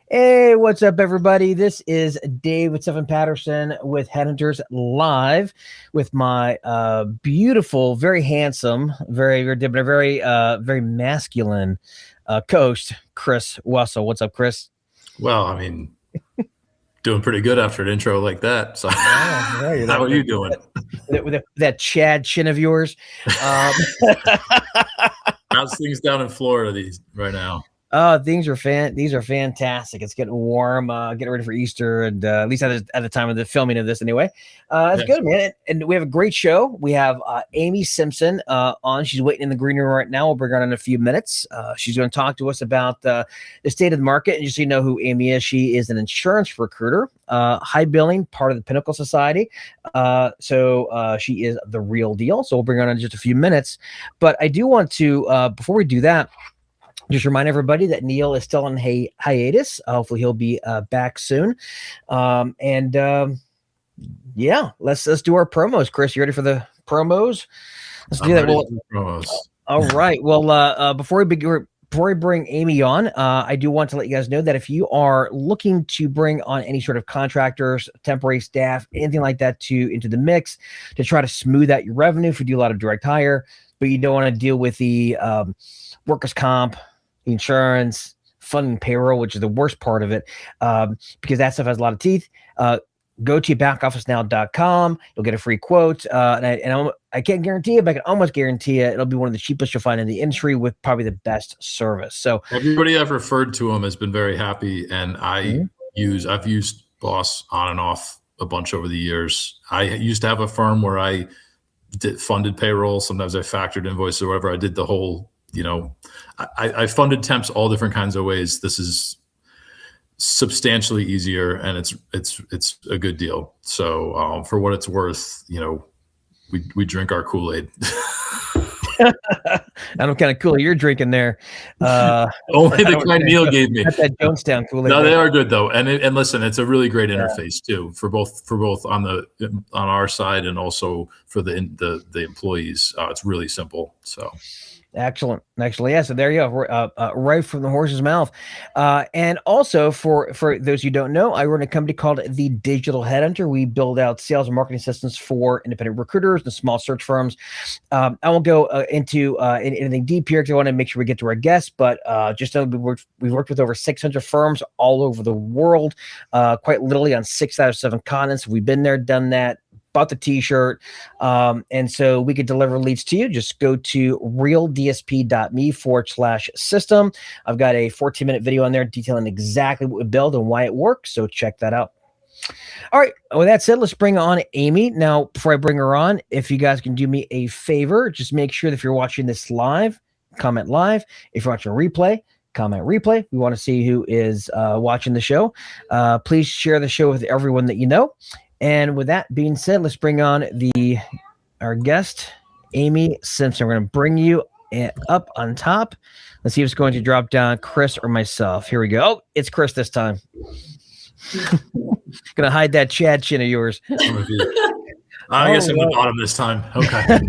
Hey, what's up, everybody? This is Dave with Stephen Patterson with Headhunters live with my beautiful, very handsome, very masculine co-host, Chris Wessel. What's up, Chris? Well, I mean, doing pretty good after an intro like that. So, Yeah, how are you doing? With that Chad chin of yours. How's things down in Florida right now? These are fantastic. It's getting warm, getting ready for Easter, and at least at the time of the filming of this, anyway. It's good, man. And we have a great show. We have Amy Simpson on. She's waiting in the green room right now. We'll bring her on in a few minutes. She's going to talk to us about the state of the market. And just so you know who Amy is, she is an insurance recruiter, high billing, part of the Pinnacle Society. So she is the real deal. So we'll bring her on in just a few minutes. But I do want to, before we do that, just remind everybody that Neil is still on hiatus. Hopefully he'll be back soon. Yeah, let's do our promos. Chris, you ready for the promos? Let's do that. Promos. All right. Well, before we bring Amy on, I do want to let you guys know that if you are looking to bring on any sort of contractors, temporary staff, anything like that into the mix to try to smooth out your revenue, if you do a lot of direct hire, but you don't want to deal with the workers' comp, insurance, funding payroll, which is the worst part of it, because that stuff has a lot of teeth. Go to backofficenow.com. You'll get a free quote. And I can't guarantee it, but I can almost guarantee it. It'll be one of the cheapest you'll find in the industry with probably the best service. So everybody I've referred to him has been very happy, and I've used Boss on and off a bunch over the years. I used to have a firm where I funded payroll. Sometimes I factored invoices or whatever. I did the whole. I funded temps all different kinds of ways. This is substantially easier, and it's a good deal. So for what it's worth, we drink our Kool-Aid. I don't know what kind of Kool-Aid you're drinking there. Only the kind Neil gave me. That Jonestown Kool-Aid. No, they are good though, and listen, it's a really great interface too for both on our side and also for the employees. It's really simple. So. Excellent. Yeah. So there you go. Right from the horse's mouth. And also for those who don't know, I run a company called The Digital Headhunter. We build out sales and marketing systems for independent recruiters and small search firms. I won't go into anything deep here because I want to make sure we get to our guests, but just know we've worked with over 600 firms all over the world, quite literally on 6 out of 7 continents. We've been there, done that. Bought the t-shirt, and so we could deliver leads to you. Just go to realdsp.me/system. I've got a 14-minute video on there detailing exactly what we build and why it works, so check that out. All right, with that said, let's bring on Amy. Now, before I bring her on, if you guys can do me a favor, just make sure that if you're watching this live, comment live. If you're watching a replay, comment replay. We want to see who is watching the show. Please share the show with everyone that you know. And with that being said, let's bring on our guest, Amy Simpson. We're going to bring you up on top. Let's see if it's going to drop down Chris or myself. Here we go. Oh, it's Chris this time. Gonna hide that Chad chin of yours. I guess I'm the bottom this time. Okay.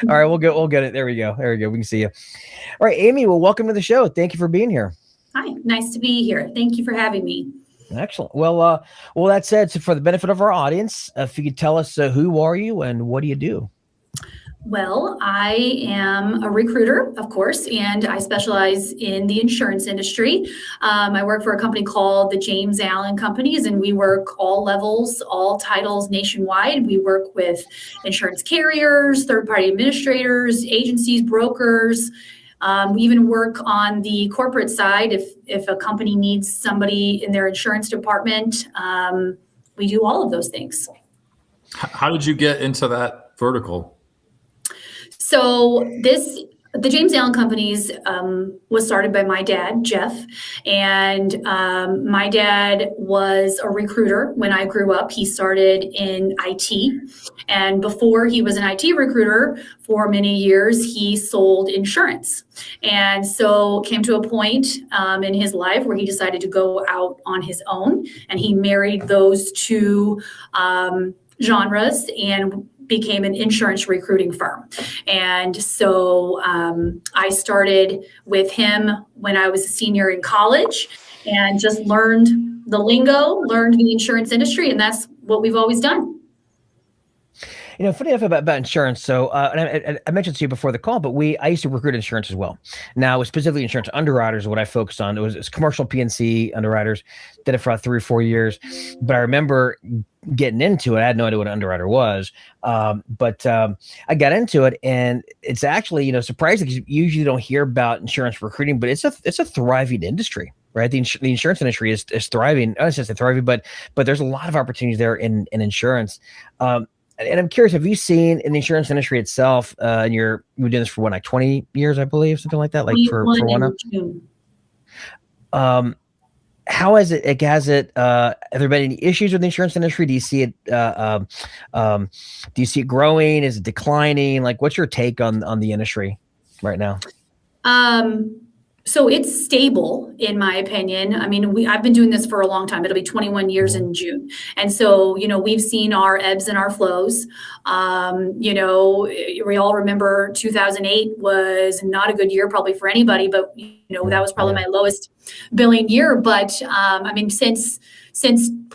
All right, we'll get it. There we go. We can see you. All right, Amy. Well, welcome to the show. Thank you for being here. Hi, nice to be here. Thank you for having me. Excellent. Well, that said, so for the benefit of our audience, if you could tell us who are you and what do you do? Well, I am a recruiter, of course, and I specialize in the insurance industry. I work for a company called the James Allen Companies, and we work all levels, all titles nationwide. We work with insurance carriers, third-party administrators, agencies, brokers. We even work on the corporate side. If a company needs somebody in their insurance department, we do all of those things. How did you get into that vertical? So the James Allen Companies was started by my dad, Jeff, and my dad was a recruiter when I grew up. He started in IT, and before he was an IT recruiter for many years, he sold insurance. And so came to a point in his life where he decided to go out on his own, and he married those two genres, and became an insurance recruiting firm. And so I started with him when I was a senior in college and just learned the lingo, learned the insurance industry, and that's what we've always done. Funny enough about insurance. So, and I mentioned to you before the call, but I used to recruit insurance as well. Now, it was specifically insurance underwriters, what I focused on. It was commercial P&C underwriters. Did it for about 3 or 4 years. But I remember getting into it. I had no idea what an underwriter was. But I got into it, and it's actually, surprising because you usually don't hear about insurance recruiting, but it's a thriving industry. Right, the insurance industry is thriving. I don't say thriving, but there's a lot of opportunities there in insurance. And I'm curious, have you seen in the insurance industry itself, and you've been doing this for like 20 years, I believe, something like that, like for one up? How has it, have there been any issues with the insurance industry? Do you see it, growing? Is it declining? Like, what's your take on the industry right now? So it's stable, in my opinion. I mean, I've been doing this for a long time. It'll be 21 years in June. And so, we've seen our ebbs and our flows. We all remember 2008 was not a good year probably for anybody, but, that was probably my lowest billing year. But, since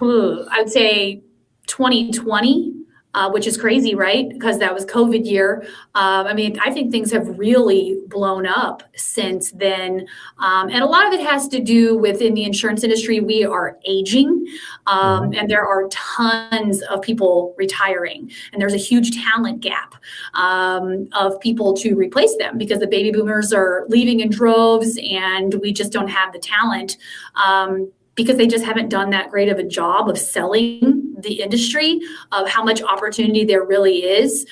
I would say 2020, which is crazy, right? Because that was COVID year. I think things have really blown up since then. And a lot of it has to do with, in the insurance industry, we are aging, and there are tons of people retiring. And there's a huge talent gap of people to replace them because the baby boomers are leaving in droves, and we just don't have the talent. Because they just haven't done that great of a job of selling the industry, of how much opportunity there really is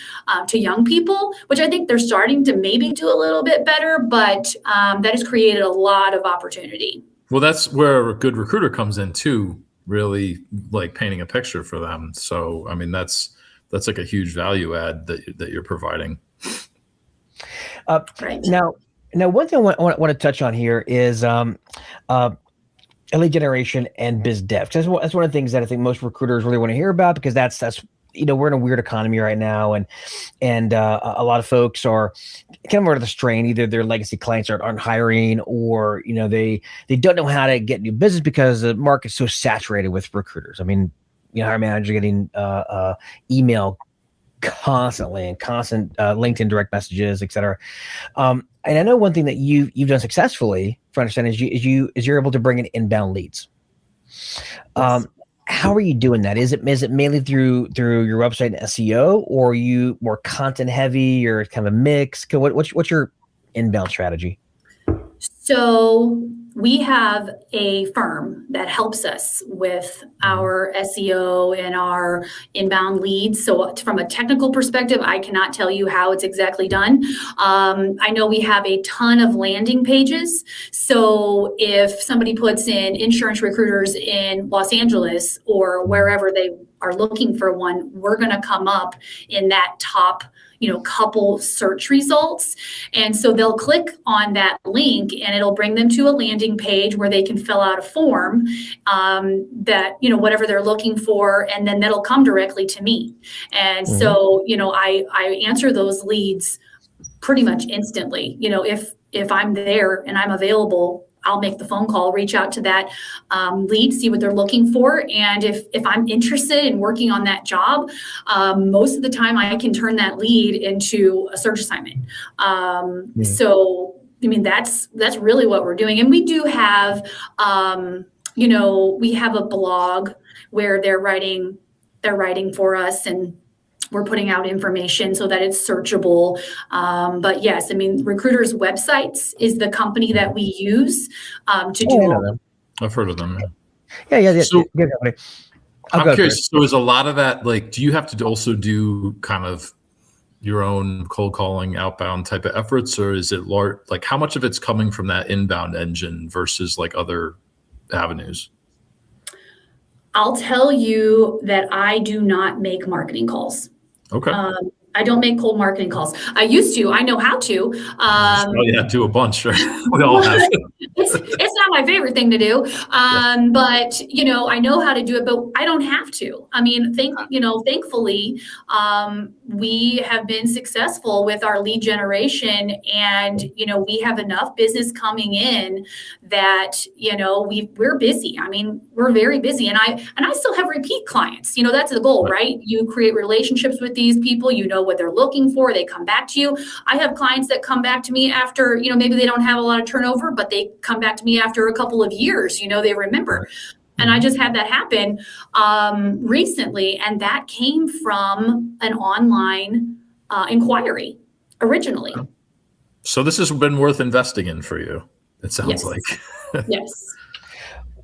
to young people, which I think they're starting to maybe do a little bit better, but that has created a lot of opportunity. Well, that's where a good recruiter comes in too, really like painting a picture for them. So, that's like a huge value add that you're providing. Right. Now, one thing I want to touch on here is lead generation and biz dev. That's one of the things that I think most recruiters really want to hear about, because that's we're in a weird economy right now, and a lot of folks are kind of under the strain. Either their legacy clients aren't hiring, or they don't know how to get new business because the market's so saturated with recruiters. Hiring managers getting email constantly and constant LinkedIn direct messages, et cetera. And I know one thing that you've done successfully, for understanding, is you're able to bring in inbound leads. Yes. How are you doing that? Is it mainly through your website and SEO, or are you more content heavy, or kind of a mix? What's your inbound strategy? So we have a firm that helps us with our SEO and our inbound leads. So from a technical perspective, I cannot tell you how it's exactly done. I know we have a ton of landing pages. So if somebody puts in insurance recruiters in Los Angeles or wherever they are looking for one, we're going to come up in that top couple search results. And so they'll click on that link, and it'll bring them to a landing page where they can fill out a form that, whatever they're looking for, and then that'll come directly to me. And so, I answer those leads pretty much instantly. If I'm there and I'm available, I'll make the phone call, reach out to that lead, see what they're looking for. And if I'm interested in working on that job, most of the time I can turn that lead into a search assignment. So, that's really what we're doing. And we do have, we have a blog where they're writing for us, and we're putting out information so that it's searchable. But yes, Recruiters Websites is the company that we use to do all them. I've heard of them. Yeah. So, good company. I'm curious. So is a lot of that, do you have to also do kind of your own cold calling, outbound type of efforts, or is it large? How much of it's coming from that inbound engine versus other avenues? I'll tell you that I do not make marketing calls. Okay. I don't make cold marketing calls. I used to. I know how to. Do a bunch. Right? We all have. It's not my favorite thing to do, but I know how to do it. But I don't have to. I mean, thankfully, we have been successful with our lead generation, and we have enough business coming in that we're busy. I mean, we're very busy, and I still have repeat clients. That's the goal, right? You create relationships with these people. You know what they're looking for. They come back to you. I have clients that come back to me after, maybe they don't have a lot of turnover, but they come back to me after a couple of years. They remember. And I just had that happen recently, and that came from an online inquiry originally. So this has been worth investing in for you, it sounds like. Yes.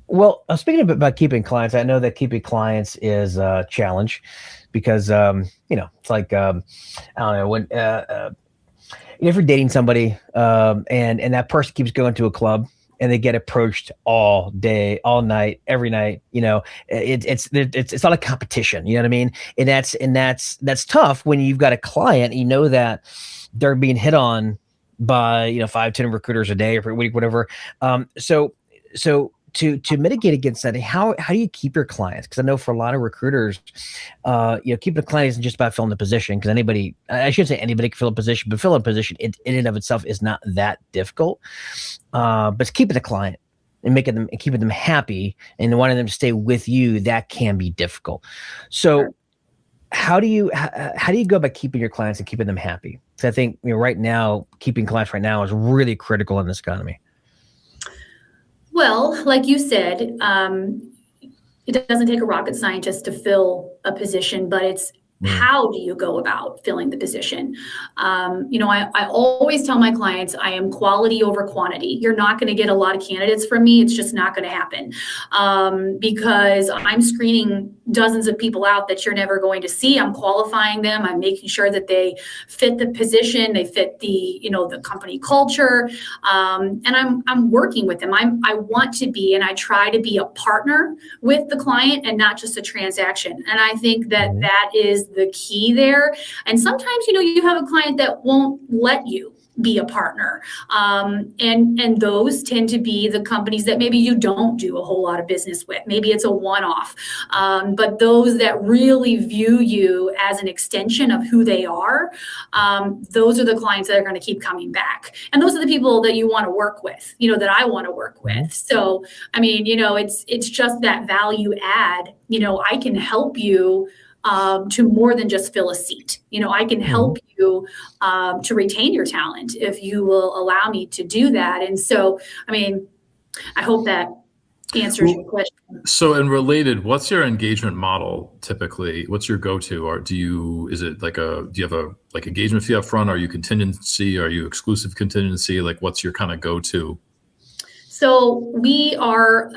Well, speaking about keeping clients, I know that keeping clients is a challenge because, it's like, I don't know, when if you're dating somebody and that person keeps going to a club and they get approached all day, all night, every night, it's not a competition, you know what I mean? And that's tough when you've got a client, that they're being hit on by, 5-10 recruiters a day or per week, whatever. So to mitigate against that, how do you keep your clients? Because I know for a lot of recruiters, keeping a client isn't just about filling the position. Because I shouldn't say anybody can fill a position, but filling a position in and of itself is not that difficult. But it's keeping the client and keeping them happy and wanting them to stay with you, that can be difficult. So how do you go about keeping your clients and keeping them happy? Because I think right now, keeping clients right now is really critical in this economy. Well, like you said, it doesn't take a rocket scientist to fill a position, but it's how do you go about filling the position? I always tell my clients, I am quality over quantity. You're not going to get a lot of candidates from me. It's just not going to happen because I'm screening dozens of people out that you're never going to see. I'm qualifying them. I'm making sure that they fit the position, they fit the company culture, and I'm working with them. I want to be, and I try to be a partner with the client and not just a transaction. And I think that is the key there. And sometimes, you have a client that won't let you be a partner. And those tend to be the companies that maybe you don't do a whole lot of business with. Maybe it's a one-off. But those that really view you as an extension of who they are, those are the clients that are going to keep coming back. And those are the people that you want to work with, that I want to work with. So, I mean, it's just that value add. I can help you to more than just fill a seat. I can help you to retain your talent if you will allow me to do that. And so, I mean, I hope that answers your question. So, and related, what's your engagement model typically? What's your go-to? Or do you have a engagement fee up front? Are you contingency? Are you exclusive contingency? What's your kind of go-to? So we are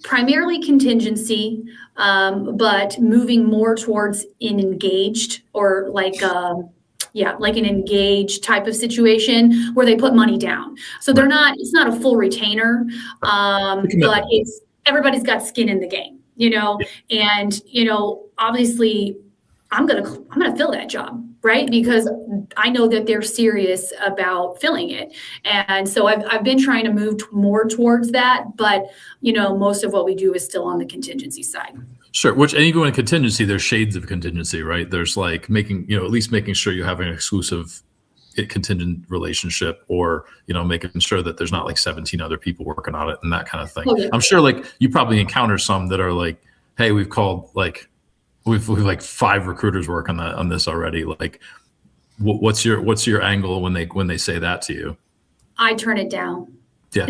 primarily contingency, but moving more towards an engaged or like an engaged type of situation where they put money down. So it's not a full retainer, but everybody's got skin in the game, and, obviously I'm going to fill that job, right? Because I know that they're serious about filling it. And so I've been trying to move more towards that, but most of what we do is still on the contingency side. Sure. And even in contingency, there's shades of contingency, right? There's at least making sure you have an exclusive contingent relationship, or, making sure that there's not 17 other people working on it and that kind of thing. Oh, yeah. I'm sure you probably encounter some that are hey, we've called we've 5 recruiters working on this already. What's your angle when they say that to you? I turn it down. Yeah.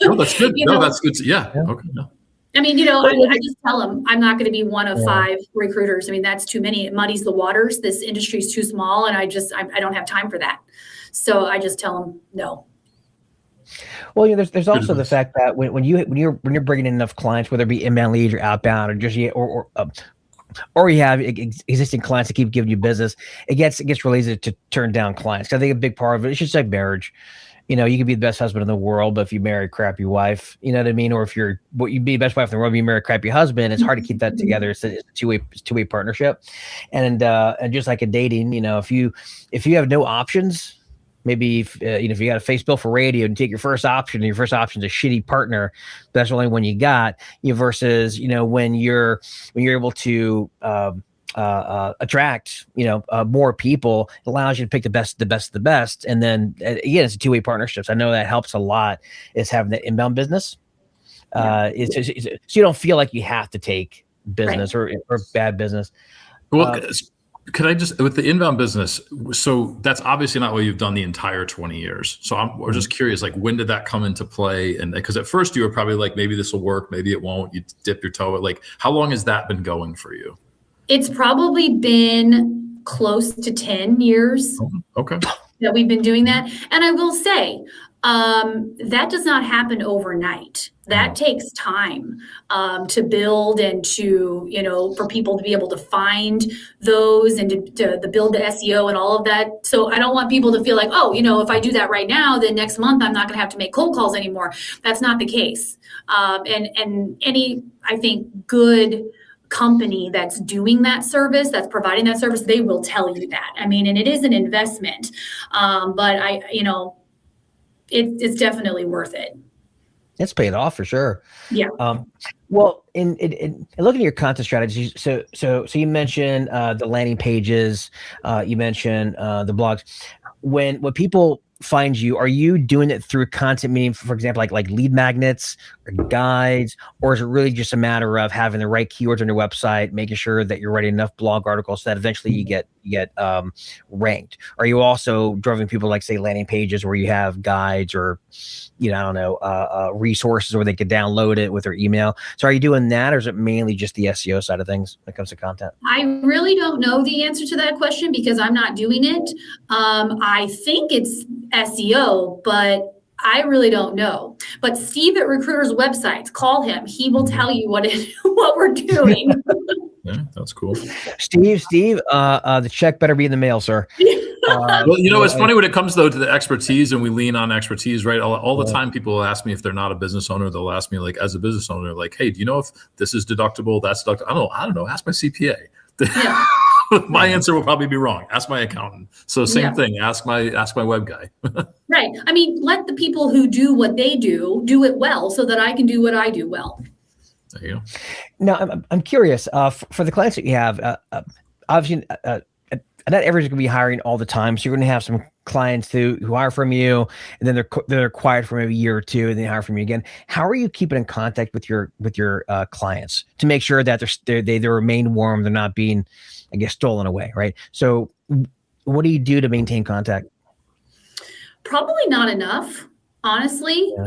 No, that's good. That's good. Yeah. Okay. No. I mean, I just tell them I'm not going to be one of 5 recruiters. I mean, that's too many. It muddies the waters. This industry is too small, and I don't have time for that. So I just tell them no. Well, there's also the fact that when you're bringing in enough clients, whether it be inbound leads or outbound, or just or you have existing clients that keep giving you business, it gets really easy to turn down clients. I think a big part of it is just like marriage. you could be the best husband in the world, but if you marry a crappy wife, you know what I mean? Or if you'd be the best wife in the world, but you marry a crappy husband, it's hard to keep that together. It's a two-way partnership. And just like a dating, if you have no options, maybe if you got a face bill for radio and take your first option, and your first option is a shitty partner, that's the only one you got, versus, when you're able to, attract more people, it allows you to pick the best, and then again, it's a two-way partnerships. I know that helps a lot, is having that inbound business. So you don't feel like you have to take business, right, or bad business. Well, could I just, with the inbound business, so that's obviously not what you've done the entire 20 years. So I'm just curious, like, when did that come into play? And because at first you were probably like, maybe this will work, maybe it won't. You dip your toe. Like, how long has that been going for you? It's probably been close to 10 years. Okay. That we've been doing that. And I will say, that does not happen overnight. That takes time to build, and to, for people to be able to find those, and to build the SEO and all of that. So I don't want people to feel like, oh, if I do that right now, then next month I'm not going to have to make cold calls anymore. That's not the case. And any, I think, good company that's doing that service, that's providing that service, they will tell you that. I mean, and it is an investment, but it's definitely worth it. It's paid off for sure. Yeah. Well, in looking at your content strategies, so you mentioned the landing pages, you mentioned the blogs. When people find you, are you doing it through content, meaning, for example, like lead magnets or guides, or is it really just a matter of having the right keywords on your website, making sure that you're writing enough blog articles so that eventually you get ranked? Are you also driving people, like, say, landing pages where you have guides, or resources where they could download it with their email? So are you doing that, or is it mainly just the SEO side of things when it comes to content? I really don't know the answer to that question because I'm not doing it. I think it's SEO, but I really don't know. But Steve at Recruiter's websites, call him. He will tell you what we're doing. Yeah, that's cool. Steve, the check better be in the mail, sir. Well, it's funny when it comes, though, to the expertise, and we lean on expertise, right? All the time people will ask me, if they're not a business owner, they'll ask me, like, as a business owner, like, hey, do you know if this is deductible, that's deductible? I don't know. Ask my CPA. Yeah. My answer will probably be wrong. Ask my accountant. So same thing. Ask my web guy. Right. I mean, let the people who do what they do it well, so that I can do what I do well. There you go. Now, I'm curious, for the clients that you have, obviously, not everyone's going to be hiring all the time. So you're going to have some clients who hire from you, and then they're quiet for maybe a year or two, and they hire from you again. How are you keeping in contact with your clients to make sure that they remain warm, they're not being, I guess, stolen away, right? So what do you do to maintain contact? Probably not enough, honestly. Yeah.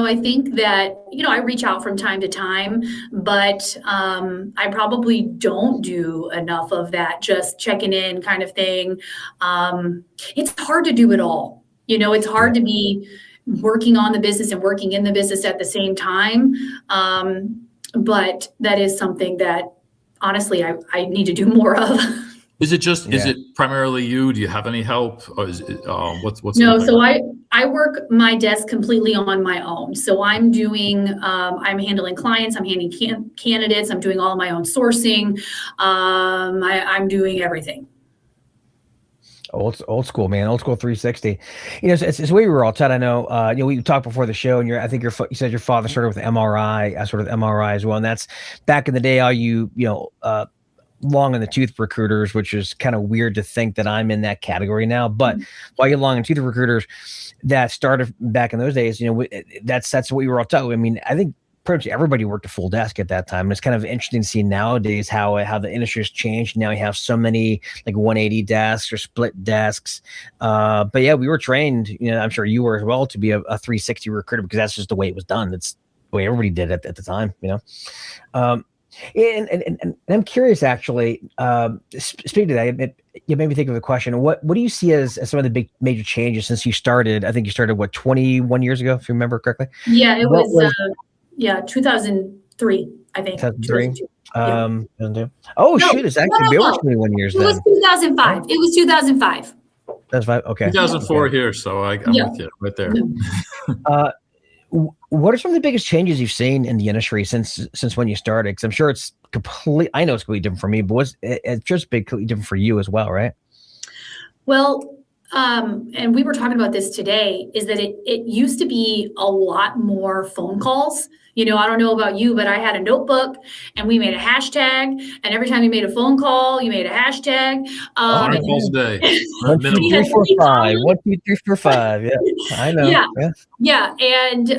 I think that, I reach out from time to time, but I probably don't do enough of that, just checking in kind of thing. It's hard to do it all. It's hard to be working on the business and working in the business at the same time. But that is something that, honestly, I need to do more of. Is it primarily you? Do you have any help? Or is it, what's No, so I work my desk completely on my own. So I'm handling clients, I'm handling candidates, I'm doing all my own sourcing. I'm doing everything. Old school, man. Old school 360. It's the way we were all taught. I know, we talked before the show, and you said your father started with MRI, sort of MRI as well. And that's back in the day, all long in the tooth recruiters, which is kind of weird to think that I'm in that category now. But while you're long in tooth recruiters that started back in those days, that's what we were all taught. I mean, I think pretty much everybody worked a full desk at that time. And it's kind of interesting to see nowadays how the industry has changed. Now you have so many like 180 desks or split desks. But yeah, we were trained, I'm sure you were as well, to be a 360 recruiter, because that's just the way it was done. It's the way everybody did it at the time, And I'm curious, actually, speaking to that, it made me think of a question. What do you see as some of the big major changes since you started? I think you started, 21 years ago, if you remember correctly? Yeah, it was 2003, I think. 2003? Yeah. Oh, no, shoot, it's actually been 21 years then. It was 2005. It was 2005. 2005. Okay. 2004 here, so I'm with you right there. What are some of the biggest changes you've seen in the industry since when you started? Because I'm sure it's I know it's completely different for me, but it's just completely different for you as well, right? Well, and we were talking about this today, is that it used to be a lot more phone calls. I don't know about you, but I had a notebook and we made a hashtag, and every time you made a phone call, you made a hashtag. 100 calls a day. 1, 2, 3, 4, 5. 1, 2, 3, 4, 5. Yeah, I know. Yeah. And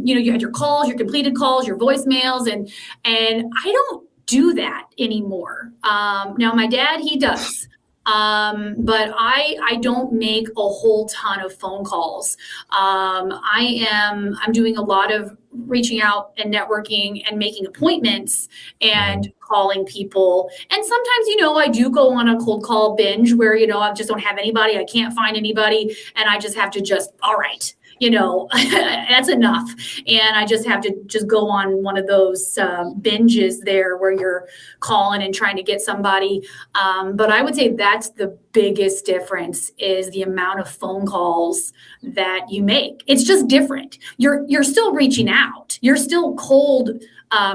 you had your calls, your completed calls, your voicemails, and I don't do that anymore. Now my dad, he does. But I don't make a whole ton of phone calls. I'm doing a lot of reaching out and networking and making appointments and calling people. And sometimes, I do go on a cold call binge where, I just don't have anybody. I can't find anybody. And I just have to all right. That's enough. And I just have to go on one of those binges there where you're calling and trying to get somebody. But I would say that's the biggest difference, is the amount of phone calls that you make. It's just different. You're still reaching out. You're still cold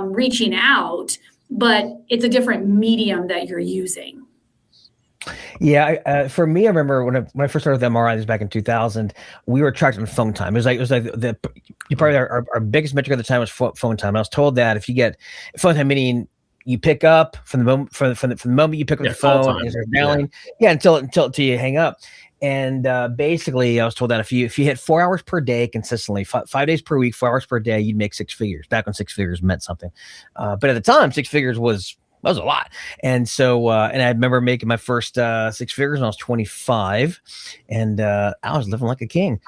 reaching out, but it's a different medium that you're using. Yeah, for me, I remember when I first started with MRI, this was back in 2000. We were tracking phone time. It was like probably our biggest metric at the time was phone time. I was told that if you get phone time, meaning you pick up from the moment from the moment you pick up the phone, and dialing, until you hang up. And basically, I was told that if you hit 4 hours per day consistently, 5 days per week, 4 hours per day, you'd make six figures. Back when six figures meant something, but at the time, six figures was a lot. And so, and I remember making my first six figures when I was 25, and I was living like a king.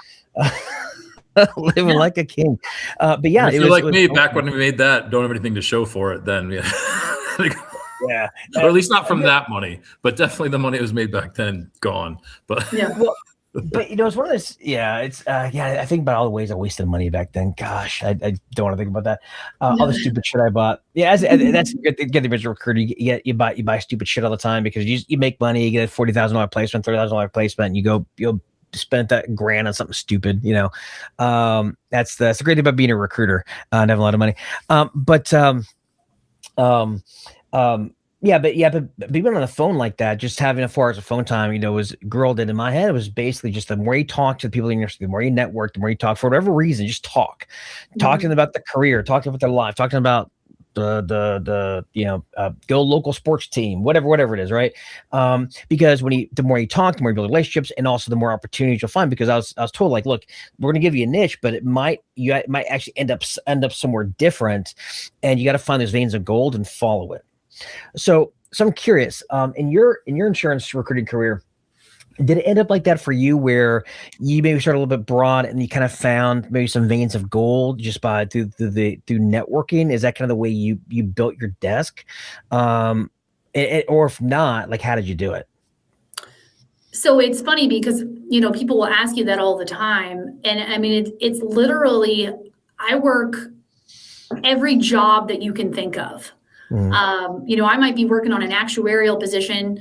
Living like a king. But yeah, it was like me back when we made that. Don't have anything to show for it then. Yeah. Or at least not from that money, but definitely the money that was made back then gone. But but it's one of those. Yeah, it's I think about all the ways I wasted money back then. Gosh, I don't want to think about that. All the stupid shit I bought. Yeah, that's get the original recruiter. You buy stupid shit all the time because you make money. You get a $40,000 placement, $30,000 placement, and you'll spend that grand on something stupid. That's the great thing about being a recruiter and having a lot of money. But being on the phone like that, just having 4 hours of phone time, was grilled into my head. It was basically just the more you talk to the people in your industry, the more you network, the more you talk for whatever reason, just talk to them about the career, talk to them about their life, talk to them about the go local sports team, whatever it is, right? Because the more you talk, the more you build relationships, and also the more opportunities you'll find. Because I was told, like, look, we're going to give you a niche, but it might actually end up somewhere different, and you got to find those veins of gold and follow it. So I'm curious, in your insurance recruiting career, did it end up like that for you, where you maybe started a little bit broad and you kind of found maybe some veins of gold just through networking? Is that kind of the way you built your desk? Or if not, like, how did you do it? So it's funny because, people will ask you that all the time. And I mean, it's literally, I work every job that you can think of. I might be working on an actuarial position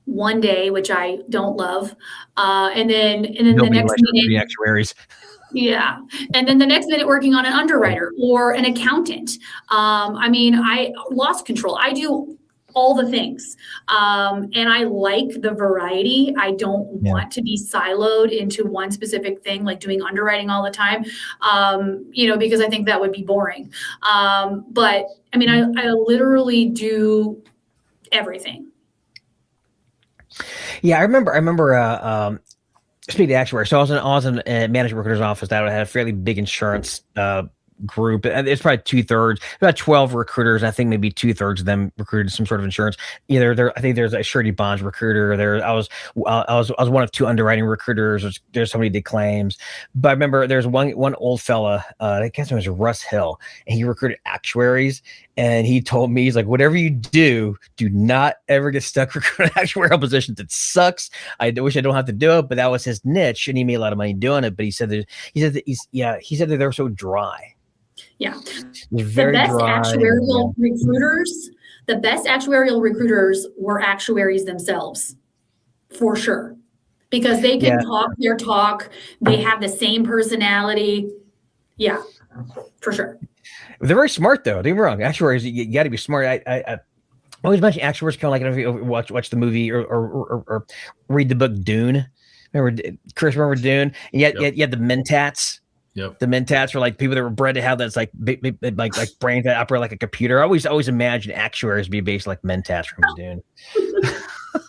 one day, which I don't love. And then the next minute, the actuaries. Yeah. And then the next minute working on an underwriter or an accountant. I loss control. I do all the things. And I like the variety. I don't want to be siloed into one specific thing, like doing underwriting all the time, because I think that would be boring. But I literally do everything. Yeah, I remember speaking of actuary, so I was in a management recruiter's office that had a fairly big insurance group. It's probably 2/3, about 12 recruiters. I think maybe 2/3 of them recruited some sort of insurance. I think there's a surety bonds recruiter. I was one of two underwriting recruiters. There's somebody did claims, but I remember there's one old fella. I guess it was Russ Hill, and he recruited actuaries. And he told me, he's like, whatever you do not ever get stuck recruiting actuarial positions. It sucks. I wish I don't have to do it, but that was his niche, and he made a lot of money doing it. But he said that they were so dry. Yeah. The best actuarial recruiters were actuaries themselves, for sure. because they can talk their talk. They have the same personality. Yeah, for sure. They're very smart, though. Don't get me wrong. Actuaries, you got to be smart. I always mention actuaries, kind of like if you watch the movie or read the book Dune. Remember Dune? And you had the mentats. Yep. The mentats were like people that were bred to have that's like like brains that operate like a computer. I always imagine actuaries be based like mentats from Dune.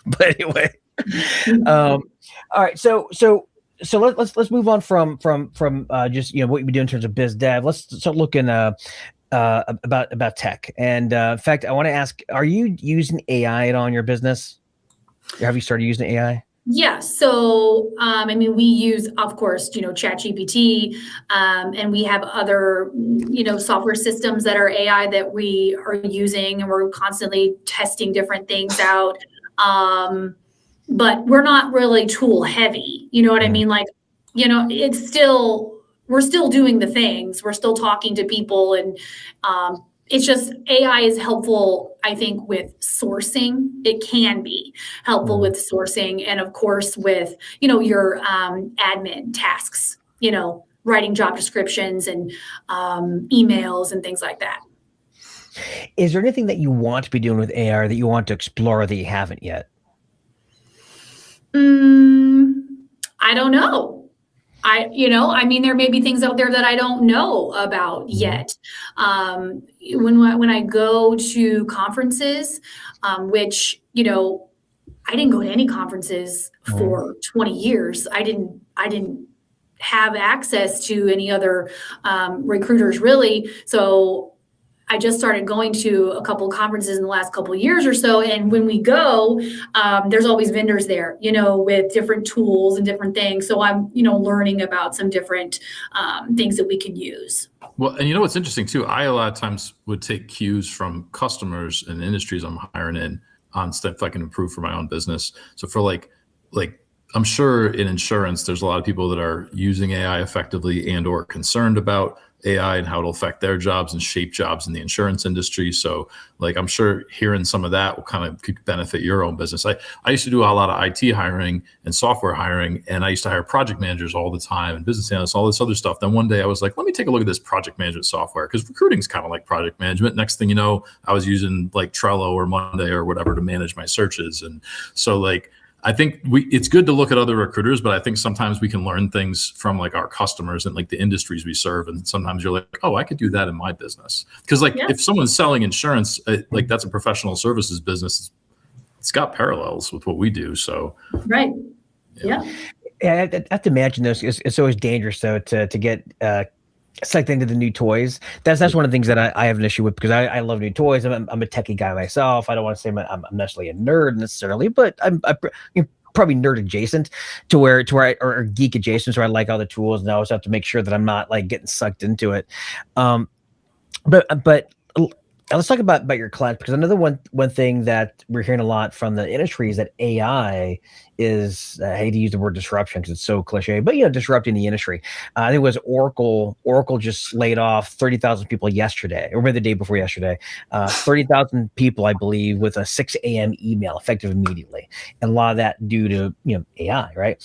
But anyway, all right. So let's move on from just what you've been doing in terms of biz dev. Let's start looking about tech. And in fact, I want to ask: are you using AI at all in your business? Or have you started using AI? Yeah. So, we use, of course, ChatGPT, and we have other, software systems that are AI that we are using, and we're constantly testing different things out. But we're not really tool heavy. You know what I mean? Like, it's still, we're still doing the things. We're still talking to people, and it's just AI is helpful, I think, with sourcing. It can be helpful with sourcing, and of course with your admin tasks, writing job descriptions and emails and things like that. Is there anything that you want to be doing with AI or that you want to explore that you haven't yet? I don't know. There may be things out there that I don't know about yet. When I go to conferences, which, I didn't go to any conferences for 20 years. I didn't have access to any other recruiters really. So I just started going to a couple of conferences in the last couple of years or so. And when we go, there's always vendors there, with different tools and different things. So I'm, learning about some different things that we can use. Well, and what's interesting too, I a lot of times would take cues from customers and industries I'm hiring in on stuff I can improve for my own business. So for like I'm sure in insurance, there's a lot of people that are using AI effectively and or concerned about AI and how it'll affect their jobs and shape jobs in the insurance industry. So I'm sure hearing some of that will kind of could benefit your own business. I used to do a lot of IT hiring and software hiring, and I used to hire project managers all the time and business analysts, all this other stuff. Then one day I was like, let me take a look at this project management software, because recruiting is kind of like project management. Next thing you know, I was using like Trello or Monday or whatever to manage my searches. And so I think it's good to look at other recruiters, but I think sometimes we can learn things from our customers and the industries we serve. And sometimes you're like, oh, I could do that in my business. Because if someone's selling insurance, that's a professional services business. It's got parallels with what we do. So, right. Yeah. I have to imagine this. It's always dangerous though to get sucked into the new toys. That's one of the things that I have an issue with, because I love new toys. I'm a techie guy myself. I don't want to say I'm necessarily a nerd necessarily, but I'm probably nerd adjacent to where or geek adjacent. So I like all the tools, and I always have to make sure that I'm not getting sucked into it. But let's talk about your clients, because another one thing that we're hearing a lot from the industry is that AI is, I hate to use the word disruption because it's so cliche, but disrupting the industry. I think it was Oracle just laid off 30,000 people yesterday, or maybe the day before yesterday. 30,000 people, I believe, with a 6 a.m. email effective immediately, and a lot of that due to AI, right?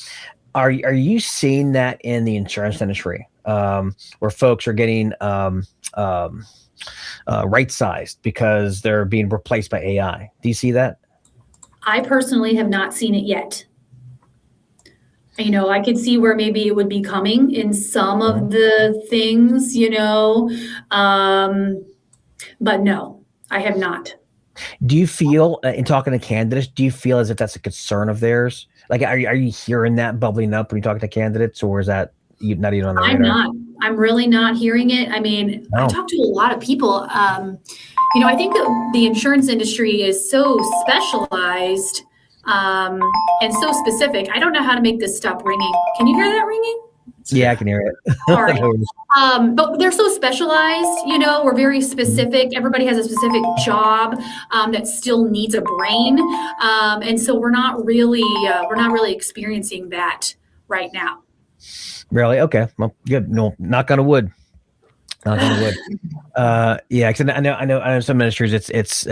Are you seeing that in the insurance industry, where folks are getting right-sized because they're being replaced by AI? Do you see that? I personally have not seen it yet. I could see where maybe it would be coming in some of the things, but no, I have not. Do you feel, in talking to candidates, do you feel as if that's a concern of theirs? Are you hearing that bubbling up when you're talking to candidates, or is that not even on the radar? I'm not. I'm really not hearing it. I talk to a lot of people. I think that the insurance industry is so specialized and so specific. I don't know how to make this stop ringing. Can you hear that ringing? Yeah, I can hear it. All right. But they're so specialized, we're very specific. Everybody has a specific job that still needs a brain. And so we're not really experiencing that right now. Really? Okay. Well, good. No, knock on wood. Knock on wood. Yeah, because I know some ministries. It's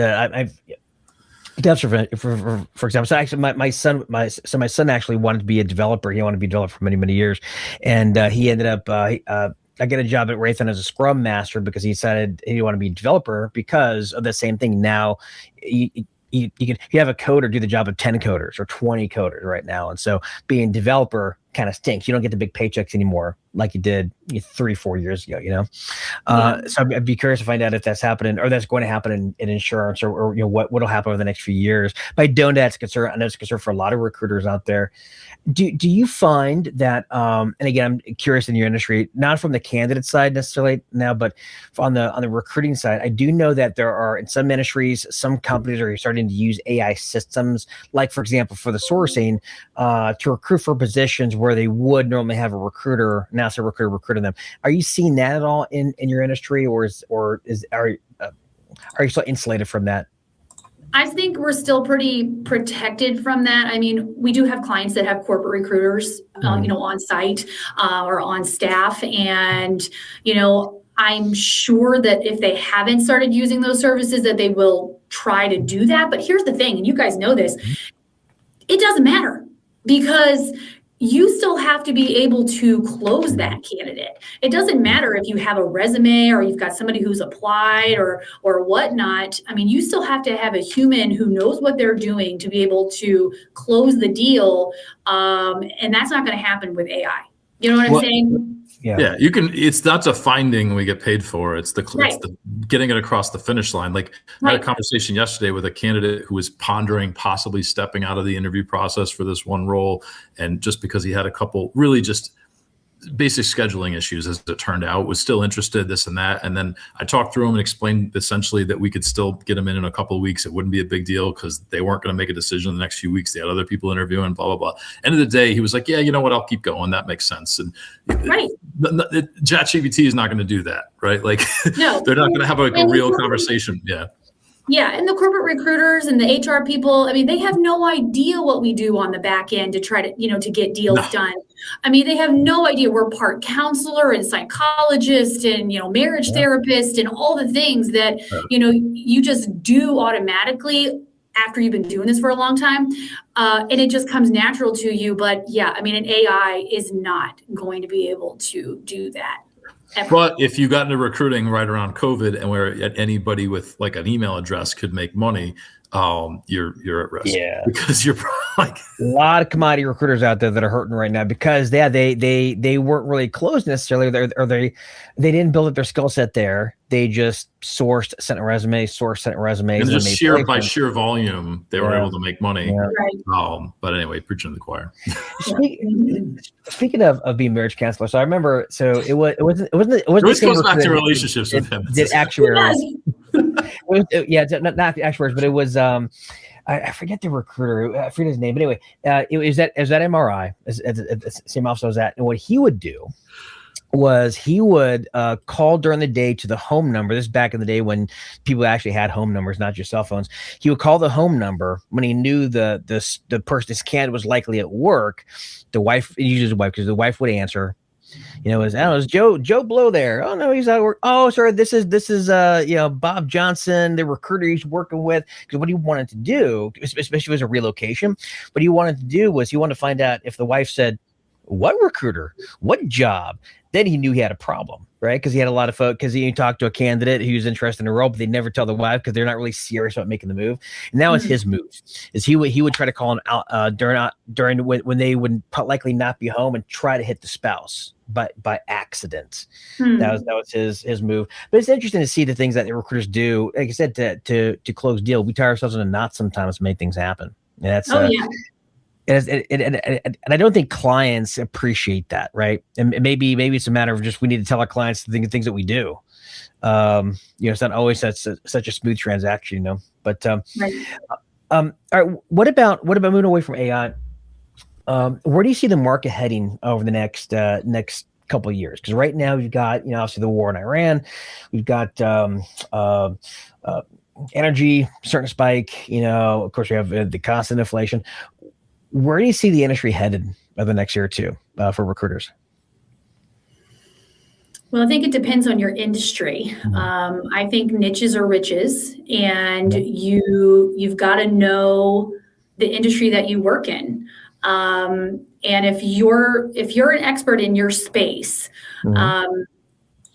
That's for example. So actually, my son actually wanted to be a developer. He wanted to be a developer for many, many years, and he ended up. I get a job at Raytheon as a Scrum Master because he decided he didn't want to be a developer because of the same thing. Now, you have a coder do the job of 10 coders or 20 coders right now, and so being a developer kind of stinks. You don't get the big paychecks anymore like you did 3-4 years ago. So I'd be curious to find out if that's happening or that's going to happen in insurance or what'll happen over the next few years. But I don't know that's a concern. I know it's a concern for a lot of recruiters out there. Do you find that, and again, I'm curious in your industry, not from the candidate side necessarily now, but on the recruiting side, I do know that there are in some industries, some companies are starting to use AI systems, like for example, for the sourcing, to recruit for positions where they would normally have a recruiter, now it's a recruiter recruiting them. Are you seeing that at all in your industry, are you still insulated from that? I think we're still pretty protected from that. I mean, we do have clients that have corporate recruiters, on site or on staff. And, I'm sure that if they haven't started using those services, that they will try to do that. But here's the thing, and you guys know this, it doesn't matter because you still have to be able to close that candidate. It doesn't matter if you have a resume or you've got somebody who's applied or whatnot. I mean, you still have to have a human who knows what they're doing to be able to close the deal. And that's not going to happen with AI. You know what I'm saying? Yeah, you can. It's not a finding we get paid for. It's the getting it across the finish line. Like I had a conversation yesterday with a candidate who was pondering possibly stepping out of the interview process for this one role, and just because he had a couple really just basic scheduling issues, as it turned out, was still interested, this and that. And then I talked through him and explained essentially that we could still get him in a couple of weeks. It wouldn't be a big deal because they weren't going to make a decision in the next few weeks. They had other people interviewing, blah, blah, blah. End of the day, he was like, yeah, you know what? I'll keep going. That makes sense. And ChatGPT is not going to do that, right? Like no. They're not going to have a real conversation. Yeah. Yeah, and the corporate recruiters and the HR people, I mean, they have no idea what we do on the back end to try to, to get deals done. I mean, they have no idea. We're part counselor and psychologist and, marriage therapist and all the things that, you just do automatically after you've been doing this for a long time. And it just comes natural to you. But yeah, I mean, an AI is not going to be able to do that. But if you got into recruiting right around COVID and where anybody with like an email address could make money, you're at risk. Yeah, because you're like a lot of commodity recruiters out there that are hurting right now because they weren't really closed necessarily, or they didn't build up their skill set there. They just sent resumes, and just by sheer volume, they were able to make money. Yeah. Right. But anyway, preaching to the choir. Speaking of being marriage counselor, so I remember, so it wasn't this goes back to relationships with him. Did actuaries? Not actuaries, but it was I forget the recruiter. I forget his name, but anyway, it was that MRI, same office I was at, and what he would do was he would call during the day to the home number. This is back in the day when people actually had home numbers, not just cell phones. He would call the home number when he knew the person's candidate was likely at work. The wife, usually his wife, because the wife would answer. It was Joe Blow there. Oh no, he's at work. Oh, sorry, this is Bob Johnson, the recruiter he's working with. Because what he wanted to do, especially if it was a relocation, what he wanted to do was he wanted to find out if the wife said, "What recruiter? What job?" Then he knew he had a problem, right? Because he had a lot of folks, because he talked to a candidate who was interested in a role, but they never tell the wife because they're not really serious about making the move. And that was his move. Is he would try to call him out during when they would likely not be home and try to hit the spouse by accident. That was his move. But it's interesting to see the things that the recruiters do. Like I said, to close deal, we tie ourselves in a knot sometimes to make things happen. And that's And I don't think clients appreciate that, right? And maybe it's a matter of just we need to tell our clients the things that we do. It's not always such a smooth transaction, But right. All right, what about moving away from AI? Where do you see the market heading over the next couple of years? Because right now we've got obviously the war in Iran, we've got energy starting to spike. Of course we have the constant inflation. Where do you see the industry headed over the next year or two for recruiters? Well, I think it depends on your industry. I think niches are riches, and you've got to know the industry that you work in. And if you're an expert in your space, and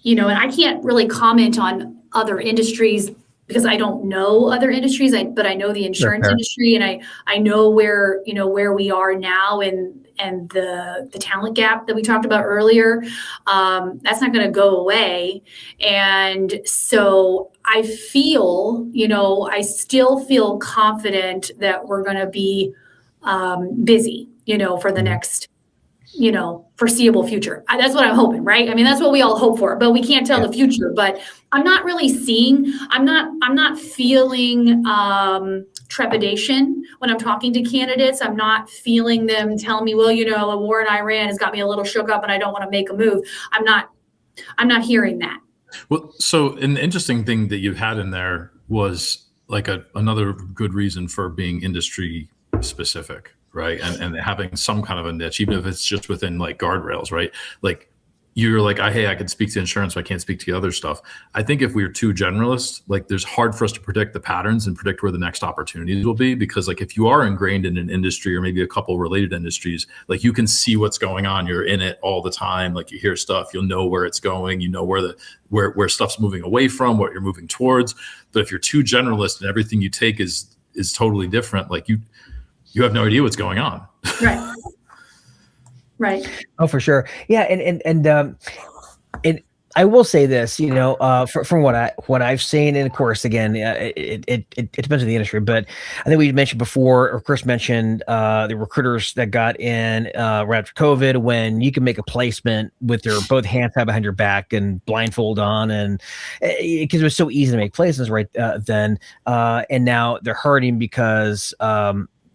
I can't really comment on other industries because I don't know other industries, but I know the insurance industry, and I know where we are now, and the talent gap that we talked about earlier. That's not going to go away. And so I feel, I still feel confident that we're going to be busy, for the next foreseeable future. That's what I'm hoping, right? I mean, that's what we all hope for, but we can't tell the future. But I'm not really I'm not feeling trepidation when I'm talking to candidates. I'm not feeling them tell me, well, a war in Iran has got me a little shook up and I don't want to make a move. I'm not hearing that. Well, so an interesting thing that you had in there was like another good reason for being industry specific, right? And having some kind of a niche, even if it's just within like guardrails, right? Like you're like, hey, I can speak to insurance, but I can't speak to the other stuff. I think if we're too generalist, like there's hard for us to predict the patterns and predict where the next opportunities will be. Because like if you are ingrained in an industry or maybe a couple related industries, like you can see what's going on. You're in it all the time. Like you hear stuff, you'll know where it's going. You know where stuff's moving away from, what you're moving towards. But if you're too generalist and everything you take is totally different, like you have no idea what's going on. Right. Right. Oh, for sure. Yeah. And I will say this, from what I've seen, and of course, again, it depends on the industry, but I think we mentioned before, or Chris mentioned, the recruiters that got in right after COVID, when you can make a placement with your both hands tied behind your back and blindfold on, and because it was so easy to make placements right then, and now they're hurting because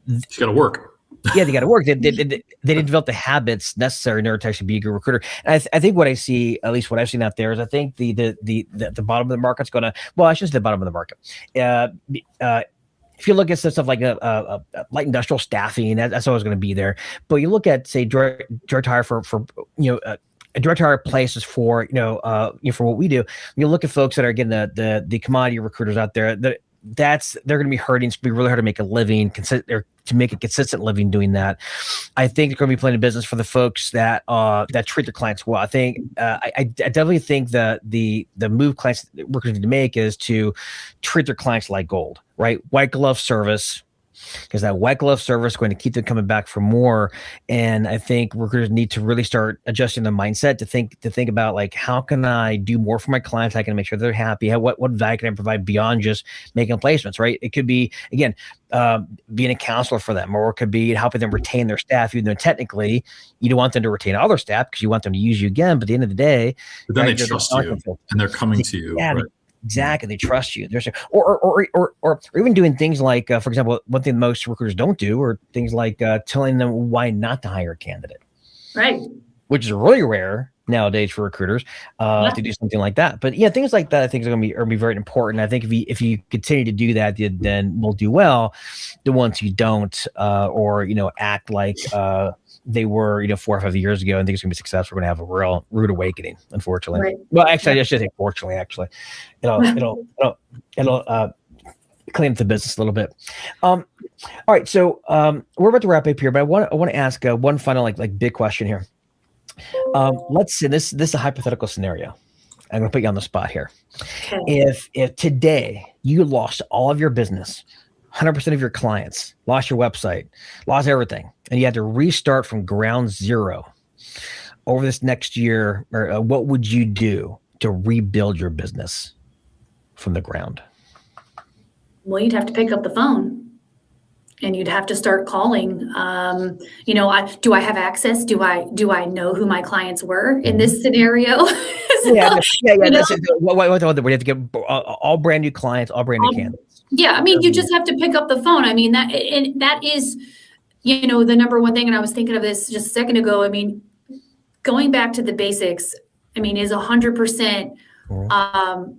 it's got to work. Yeah, they got to work. They didn't develop the habits necessary in order to actually be a good recruiter. And I think what I see, at least what I've seen out there, is I think the bottom of the market's going to, well, I shouldn't say the bottom of the market. If you look at stuff like a light industrial staffing, that's always going to be there. But you look at, say, direct hire for direct hire places for for what we do. You look at folks that are getting the commodity recruiters out there. They're going to be hurting. It's going to be really hard to make a living, to make a consistent living doing that. I think there's going to be plenty of business for the folks that treat their clients well. I think I definitely think that the move clients workers need to make is to treat their clients like gold, right? White glove service, because that white glove service is going to keep them coming back for more. And I think workers need to really start adjusting the mindset to think about, like, how can I do more for my clients? How can I make sure they're happy? What value can I provide beyond just making placements, right? It could be, again, being a counselor for them, or it could be helping them retain their staff, even though technically you don't want them to retain other staff because you want them to use you again. But at the end of the day, but then they trust you and they're coming to you. Yeah, right? Exactly. They trust you. There's or even doing things like, for example, one thing most recruiters don't do, or things like telling them why not to hire a candidate. Right. Which is really rare nowadays for recruiters to do something like that. But yeah, things like that I think are going to be very important. I think if you continue to do that, then we'll do well. The ones who don't, or act like they were 4 or 5 years ago and think it's going to be successful, we're going to have a real rude awakening, unfortunately. Right. Well, actually, I should say fortunately. Actually, it'll clean up the business a little bit. All right, so we're about to wrap up here, but I want to ask one final like big question here. Let's say this is a hypothetical scenario. I'm going to put you on the spot here. Okay. If today you lost all of your business, 100% of your clients, lost your website, lost everything, and you had to restart from ground zero over this next year, or what would you do to rebuild your business from the ground? Well, you'd have to pick up the phone and you'd have to start calling. Do I have access? Do I know who my clients were in this scenario? Yeah. That's it. We have to get all brand new clients, all brand new candidates. Yeah, I mean, you just have to pick up the phone. I mean, that is, the number one thing. And I was thinking of this just a second ago. I mean, going back to the basics, I mean, is 100%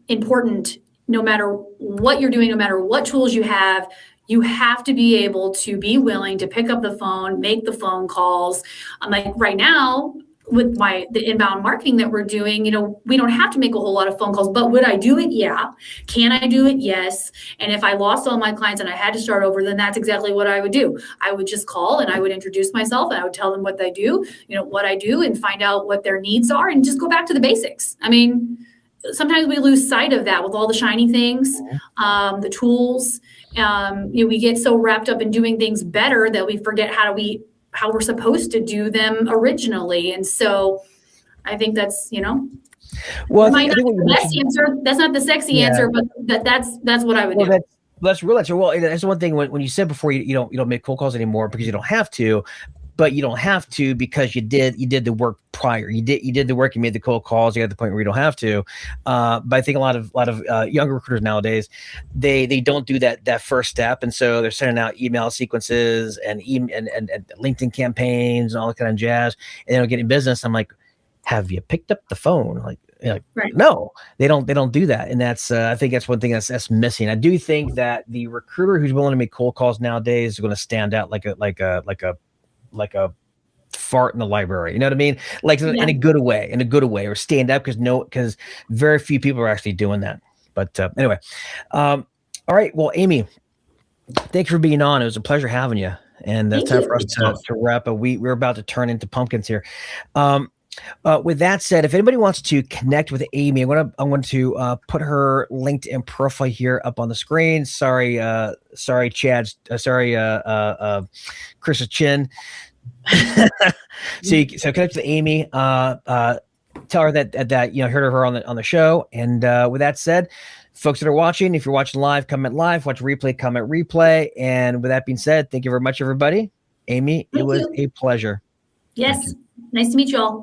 important. No matter what you're doing, no matter what tools you have to be able to be willing to pick up the phone, make the phone calls. Like right now, with the inbound marketing that we're doing, we don't have to make a whole lot of phone calls, but would I do it? Yeah. Can I do it? Yes. And if I lost all my clients and I had to start over, then that's exactly what I would do. I would just call and I would introduce myself and I would tell them what I do, what I do, and find out what their needs are and just go back to the basics. I mean, sometimes we lose sight of that with all the shiny things, the tools. We get so wrapped up in doing things better that we forget how we're supposed to do them originally. And so I think that's, well, might not be the best answer. That's not the sexy answer, but that's what I would do. That's real answer. Well, that's one thing when you said before you don't make cold calls anymore because you don't have to, but you don't have to because you did the work prior. You did the work. You made the cold calls. You got to the point where you don't have to. But I think a lot of younger recruiters nowadays, they don't do that first step, and so they're sending out email sequences and LinkedIn campaigns and all that kind of jazz, and they're getting business. I'm like, have you picked up the phone? Like right. No, they don't do that, and that's I think that's one thing that's missing. I do think that the recruiter who's willing to make cold calls nowadays is going to stand out like a fart in the library. You know what I mean? In a good way, or stand up because very few people are actually doing that. But anyway, all right. Well, Amy, thank you for being on. It was a pleasure having you. And it's time for us to wrap up. We're about to turn into pumpkins here. With that said, if anybody wants to connect with Amy, I'm going to put her LinkedIn profile here up on the screen. Sorry, Chad. Chris's chin. So connect with Amy. Tell her that heard her on the show. And with that said, folks that are watching, if you're watching live, comment live. Watch replay, comment replay. And with that being said, thank you very much, everybody. Amy, it was a pleasure. Yes, nice to meet you all.